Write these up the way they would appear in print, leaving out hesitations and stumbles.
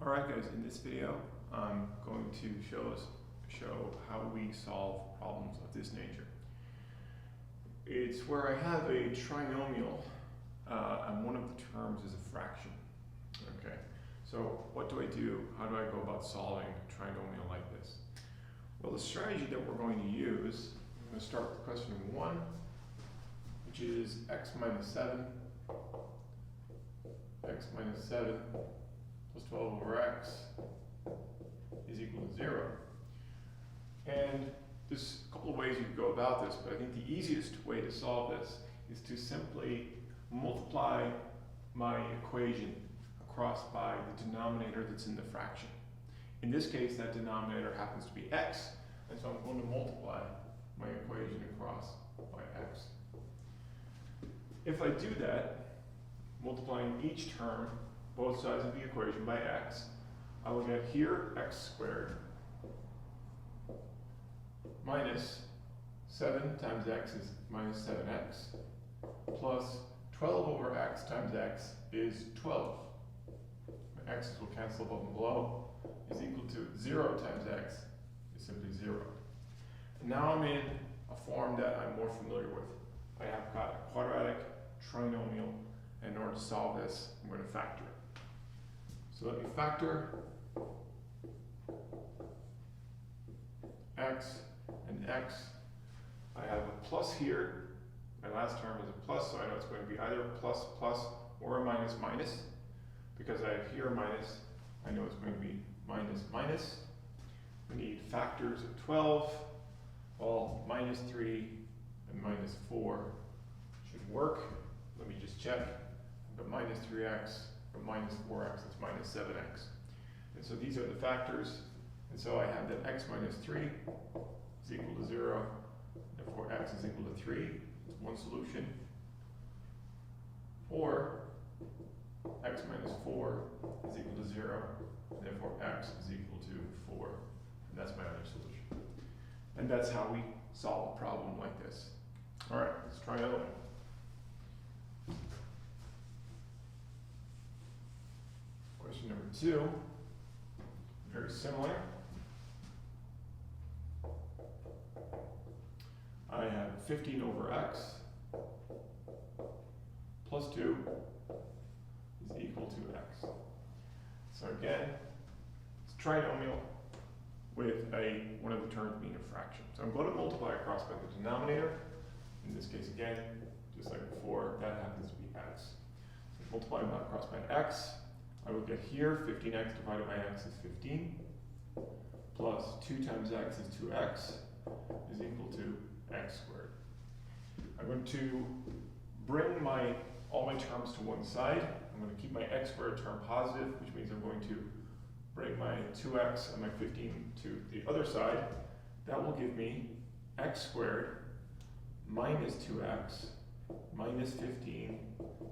Alright guys, in this video I'm going to show how we solve problems of this nature. It's where I have a trinomial and one of the terms is a fraction. Okay, so what do I do? How do I go about solving a trinomial like this? Well, the strategy that we're going to use, I'm going to start with question number 1, which is x minus 7 plus 12 over x is equal to 0. And there's a couple of ways you could go about this, but I think the easiest way to solve this is to simply multiply my equation across by the denominator that's in the fraction. In this case, that denominator happens to be x, and so I'm going to multiply my equation across by x. If I do that, multiplying each term, both sides of the equation, by x, I will get here x squared minus 7 times x is minus 7x plus 12 over x times x is 12. My x's will cancel above and below, is equal to 0 times x is simply 0. And now I'm in a form that I'm more familiar with. I have got a quadratic trinomial, and in order to solve this, I'm going to factor it. So let me factor x and x. I have a plus here. My last term is a plus, so I know it's going to be either a plus plus or a minus minus. Because I have here a minus, I know it's going to be minus minus. We need factors of 12. Well, minus 3 and minus 4 should work. Let me just check. I've got minus 3x or minus 4x, it's minus 7x. And so these are the factors. And so I have that x minus 3 is equal to 0. Therefore, x is equal to 3. That's one solution. Or x minus 4 is equal to 0. Therefore, x is equal to 4. And that's my other solution. And that's how we solve a problem like this. All right, let's try another one. Question number 2, very similar. I have 15 over x plus 2 is equal to x. So again, it's a trinomial with one of the terms being a fraction. So I'm going to multiply across by the denominator. In this case again, just like before, that happens to be x. So multiply across by x. I will get here 15x divided by x is 15, plus 2 times x is 2x is equal to x squared. I'm going to bring all my terms to one side. I'm going to keep my x squared term positive, which means I'm going to bring my 2x and my 15 to the other side. That will give me x squared minus 2x minus 15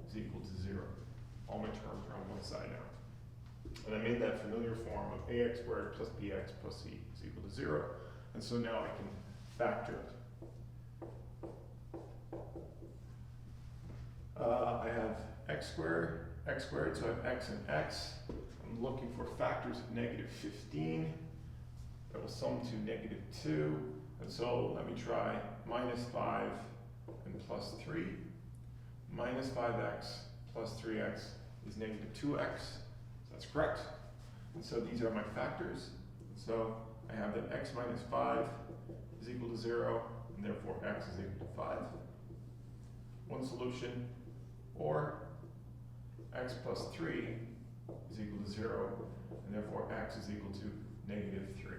is equal to 0. All my terms are on one side now. And I made that familiar form of ax squared plus bx plus c is equal to 0. And so now I can factor it. I have x squared, so I have x and x. I'm looking for factors of negative 15. That will sum to negative 2. And so let me try minus 5 and plus 3. Minus 5x plus 3x is negative 2x. So that's correct. And so these are my factors. And so I have that x minus 5 is equal to 0, and therefore x is equal to 5. One solution, or x plus 3 is equal to 0, and therefore x is equal to negative 3.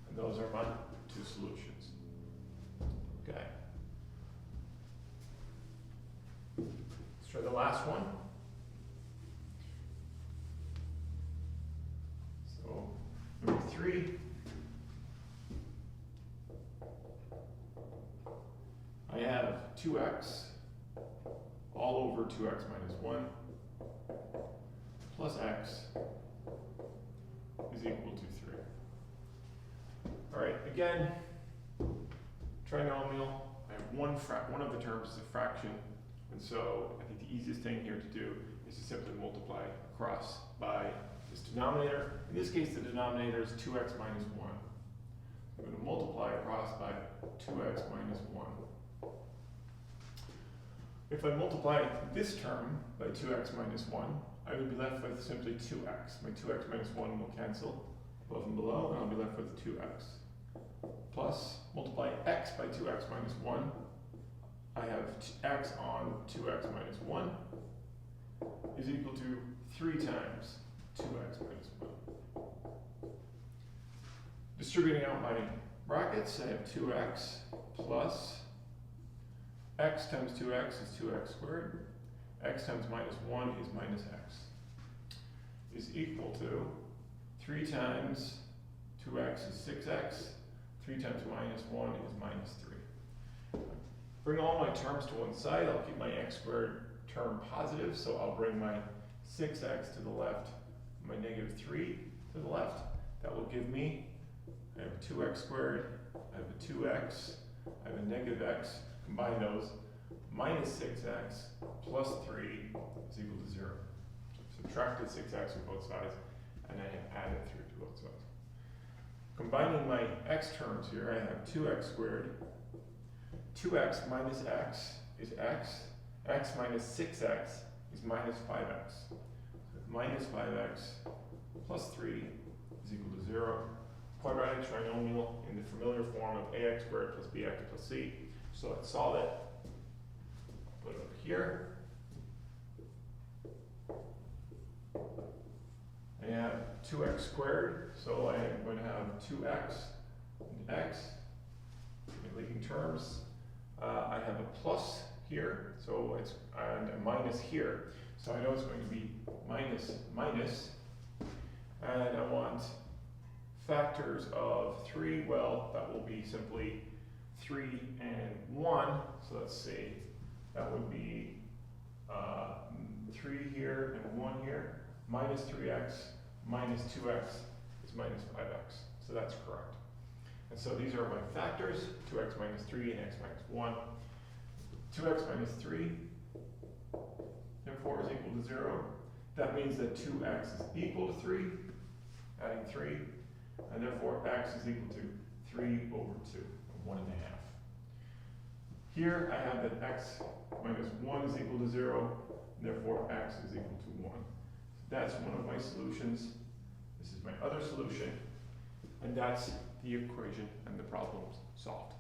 And those are my two solutions. Okay. Let's try the last one. So, number 3. I have 2x all over 2x minus 1 plus x is equal to 3. All right, again, trinomial. I have one of the terms is a fraction, and so I think the easiest thing here to do is to simply multiply across by this denominator. In this case, the denominator is 2x minus 1. I'm going to multiply across by 2x minus 1. If I multiply this term by 2x minus 1, I would be left with simply 2x. My 2x minus 1 will cancel above and below, and I'll be left with 2x. Plus, multiply x by 2x minus 1. I have x on 2x minus 1 is equal to 3 times 2x minus 1. Distributing out my brackets, I have 2x plus x times 2x is 2x squared. X times minus 1 is minus x. Is equal to 3 times 2x is 6x. 3 times minus 1 is minus 3. Bring all my terms to one side. I'll keep my x squared term positive, so I'll bring my 6x to the left, my negative 3 to the left. That will give me, I have a 2x squared, I have a 2x, I have a negative x. Combine those, minus 6x plus 3 is equal to 0. So subtracted 6x on both sides, and I have added 3 to both sides. Combining my x terms here, I have 2x squared. 2x minus x is x. X minus 6x is minus 5x. So minus 5x plus 3 is equal to 0. Quadratic trinomial in the familiar form of ax squared plus bx plus c. So let's solve it. Put it over here. I have 2x squared, so I am going to have 2x and x. In leading terms, I have a plus here, so it's and a minus here. So I know it's going to be minus minus, and I want factors of 3. Well, that will be simply 3 and 1. So let's see, that would be 3 here and 1 here. Minus 3x minus 2x is minus 5x. So that's correct. And so these are my factors, 2x minus 3 and x minus 1. 2x minus 3, therefore, is equal to 0. That means that 2x is equal to 3, adding 3, and therefore x is equal to 3 over 2, 1.5. Here I have that x minus 1 is equal to 0, and therefore x is equal to 1. That's one of my solutions. This is my other solution, and that's the equation and the problem's solved.